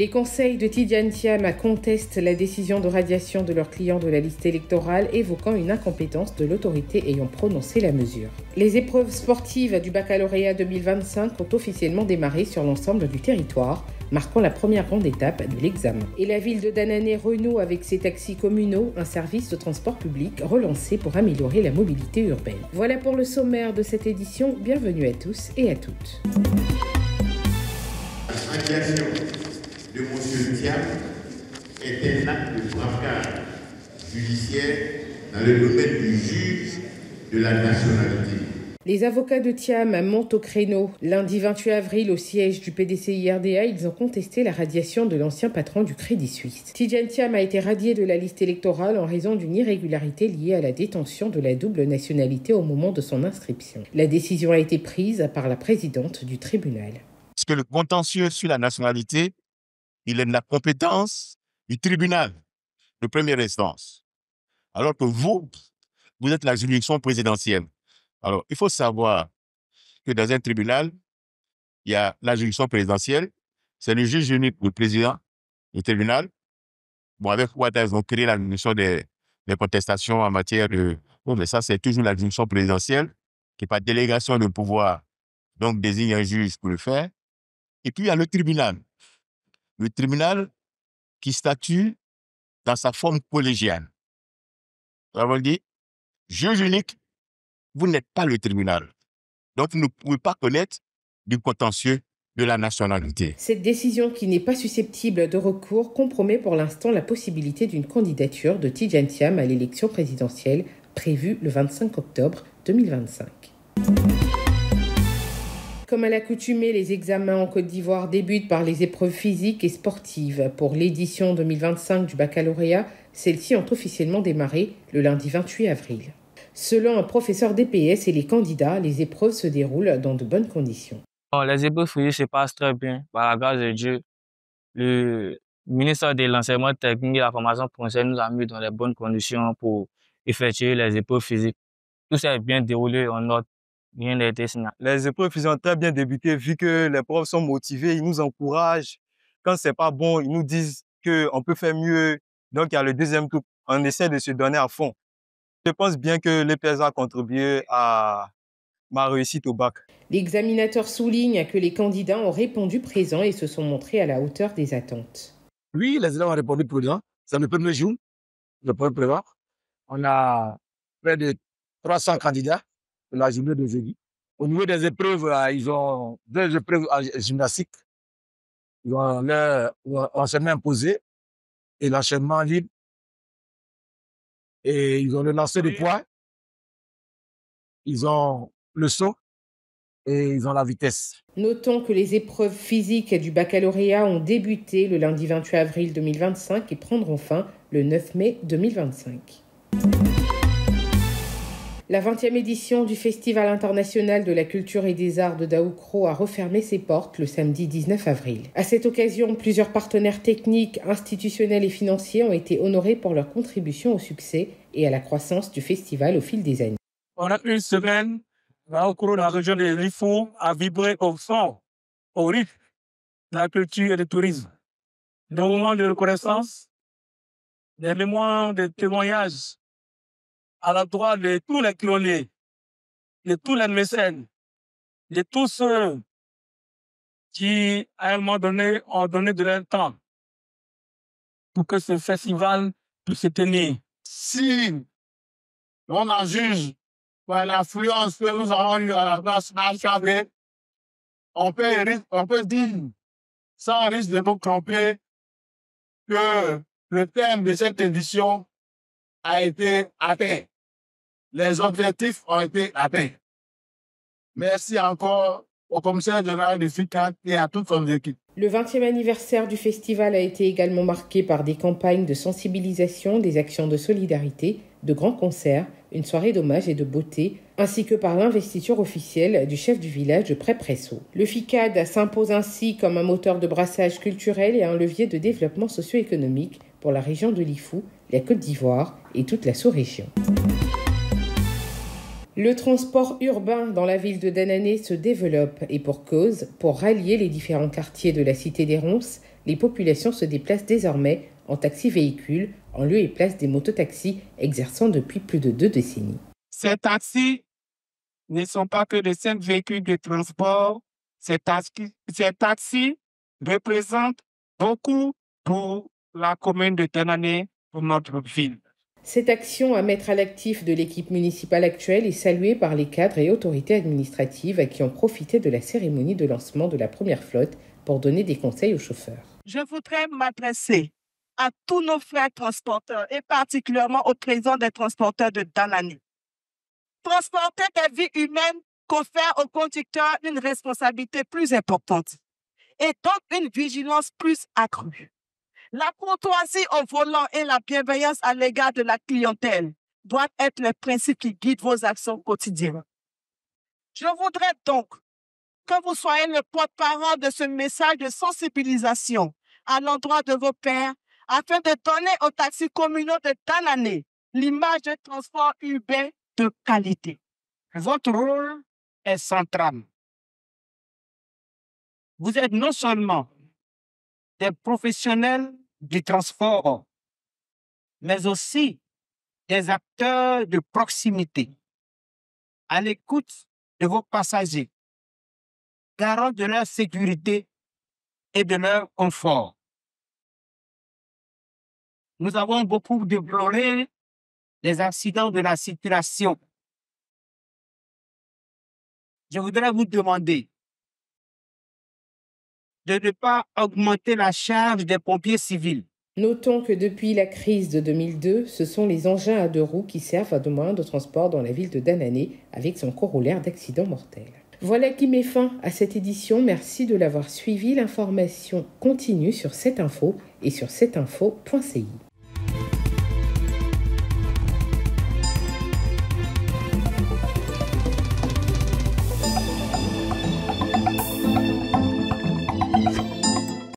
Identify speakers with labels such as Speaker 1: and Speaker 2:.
Speaker 1: Les conseils de Tidjane Thiam contestent la décision de radiation de leurs clients de la liste électorale, évoquant une incompétence de l'autorité ayant prononcé la mesure. Les épreuves sportives du baccalauréat 2025 ont officiellement démarré sur l'ensemble du territoire, marquant la première grande étape de l'examen. Et la ville de Danané renoue avec ses taxis communaux, un service de transport public relancé pour améliorer la mobilité urbaine. Voilà pour le sommaire de cette édition. Bienvenue à tous et à toutes.
Speaker 2: La radiation de M. Thiam est un acte de braquage judiciaire dans le domaine du juge de la nationalité.
Speaker 1: Les avocats de Thiam montent au créneau. Lundi 28 avril, au siège du PDCI-RDA, ils ont contesté la radiation de l'ancien patron du Crédit Suisse. Tidjane Thiam a été radié de la liste électorale en raison d'une irrégularité liée à la détention de la double nationalité au moment de son inscription. La décision a été prise par la présidente du tribunal.
Speaker 3: Parce que le contentieux sur la nationalité, il est de la compétence du tribunal de première instance. Alors que vous êtes la juridiction présidentielle. Alors, il faut savoir que dans un tribunal, il y a la juridiction présidentielle, c'est le juge unique, le président du tribunal. Bon, avec Ouattara, ils ont créé la juridiction des contestations en matière de... Bon, mais ça, c'est toujours la juridiction présidentielle, qui est par délégation de pouvoir, donc désigne un juge pour le faire. Et puis, il y a le tribunal. Le tribunal qui statue dans sa forme collégiale. Ça veut dire, juge unique, vous n'êtes pas le tribunal. Donc, vous ne pouvez pas connaître du contentieux de la nationalité.
Speaker 1: Cette décision, qui n'est pas susceptible de recours, compromet pour l'instant la possibilité d'une candidature de Tidjane Thiam à l'élection présidentielle prévue le 25 octobre 2025. Comme à l'accoutumée, les examens en Côte d'Ivoire débutent par les épreuves physiques et sportives. Pour l'édition 2025 du baccalauréat, celles-ci ont officiellement démarré le lundi 28 avril. Selon un professeur d'EPS et les candidats, les épreuves se déroulent dans de bonnes conditions.
Speaker 4: Les épreuves physiques se passent très bien, par la grâce de Dieu. Le ministère de l'Enseignement technique et de la formation professionnelle nous a mis dans les bonnes conditions pour effectuer les épreuves physiques. Tout s'est bien déroulé en ordre. Rien n'a été signé.
Speaker 5: Les épreuves ont très bien débuté vu que les profs sont motivés, ils nous encouragent. Quand c'est pas bon, ils nous disent qu'on peut faire mieux. Donc, il y a le deuxième tour. On essaie de se donner à fond. Je pense bien que l'EPS a contribué à ma réussite au bac.
Speaker 1: L'examinateur souligne que les candidats ont répondu présents et se sont montrés à la hauteur des attentes.
Speaker 6: Oui, les élèves ont répondu présents. C'est le premier jour, le premier prévoir. On a près de 300 candidats de la journée de jeudi. Au niveau des épreuves, ils ont 2 épreuves gymnastiques. Ils ont l'enchaînement imposé et l'enchaînement libre. Et ils ont le lancer de poids. Ils ont le saut et ils ont la vitesse.
Speaker 1: Notons que les épreuves physiques du baccalauréat ont débuté le lundi 28 avril 2025 et prendront fin le 9 mai 2025. La 20e édition du Festival international de la culture et des arts de Daoukro a refermé ses portes le samedi 19 avril. À cette occasion, plusieurs partenaires techniques, institutionnels et financiers ont été honorés pour leur contribution au succès et à la croissance du festival au fil des années.
Speaker 7: Pendant une semaine, Daoukro, dans la région de Lifou, a vibré au son, au rythme de la culture et du tourisme. Des moments de reconnaissance, des mémoires, des témoignages à l'endroit de tous les clonés, de tous les mécènes, de tous ceux qui, à un moment donné, ont donné de leur temps pour que ce festival puisse se tenir.
Speaker 8: Si on en juge par l'influence que nous avons eue à la place HKV, on peut dire, sans risque de nous tromper, que le thème de cette édition a été atteint. Les objectifs ont été atteints. Merci encore au commissaire général de FICAT et à toute son équipe.
Speaker 1: Le 20e anniversaire du festival a été également marqué par des campagnes de sensibilisation, des actions de solidarité, de grands concerts, une soirée d'hommage et de beauté, ainsi que par l'investiture officielle du chef du village de Pré-Presso. Le FICAD s'impose ainsi comme un moteur de brassage culturel et un levier de développement socio-économique pour la région de Lifou, la Côte d'Ivoire et toute la sous-région. Le transport urbain dans la ville de Danané se développe et pour cause, pour rallier les différents quartiers de la cité des Ronces, les populations se déplacent désormais en taxi-véhicule en lieu et place des mototaxis exerçant depuis plus de 2 décennies.
Speaker 8: Ces taxis ne sont pas que de simples véhicules de transport. Ces taxis représentent beaucoup pour la commune de Danané, pour notre ville.
Speaker 1: Cette action à mettre à l'actif de l'équipe municipale actuelle est saluée par les cadres et autorités administratives qui ont profité de la cérémonie de lancement de la première flotte pour donner des conseils aux chauffeurs.
Speaker 9: Je voudrais m'adresser à tous nos frères transporteurs et particulièrement au président des transporteurs de Danané. Transporter des vies humaines confère aux conducteurs une responsabilité plus importante et donc une vigilance plus accrue. La courtoisie au volant et la bienveillance à l'égard de la clientèle doivent être les principes qui guident vos actions quotidiennes. Je voudrais donc que vous soyez le porte-parole de ce message de sensibilisation à l'endroit de vos pairs afin de donner aux taxis communaux de Danané l'image de transport urbain de qualité.
Speaker 8: Votre rôle est central. Vous êtes non seulement des professionnels du transport, mais aussi des acteurs de proximité, à l'écoute de vos passagers, garants de leur sécurité et de leur confort. Nous avons beaucoup déploré les accidents de la circulation. Je voudrais vous demander de ne pas augmenter la charge des pompiers civils.
Speaker 1: Notons que depuis la crise de 2002, ce sont les engins à 2 roues qui servent à de moyens de transport dans la ville de Danané avec son corollaire d'accidents mortels. Voilà qui met fin à cette édition. Merci de l'avoir suivi. L'information continue sur cette info et sur cetteinfo.ci.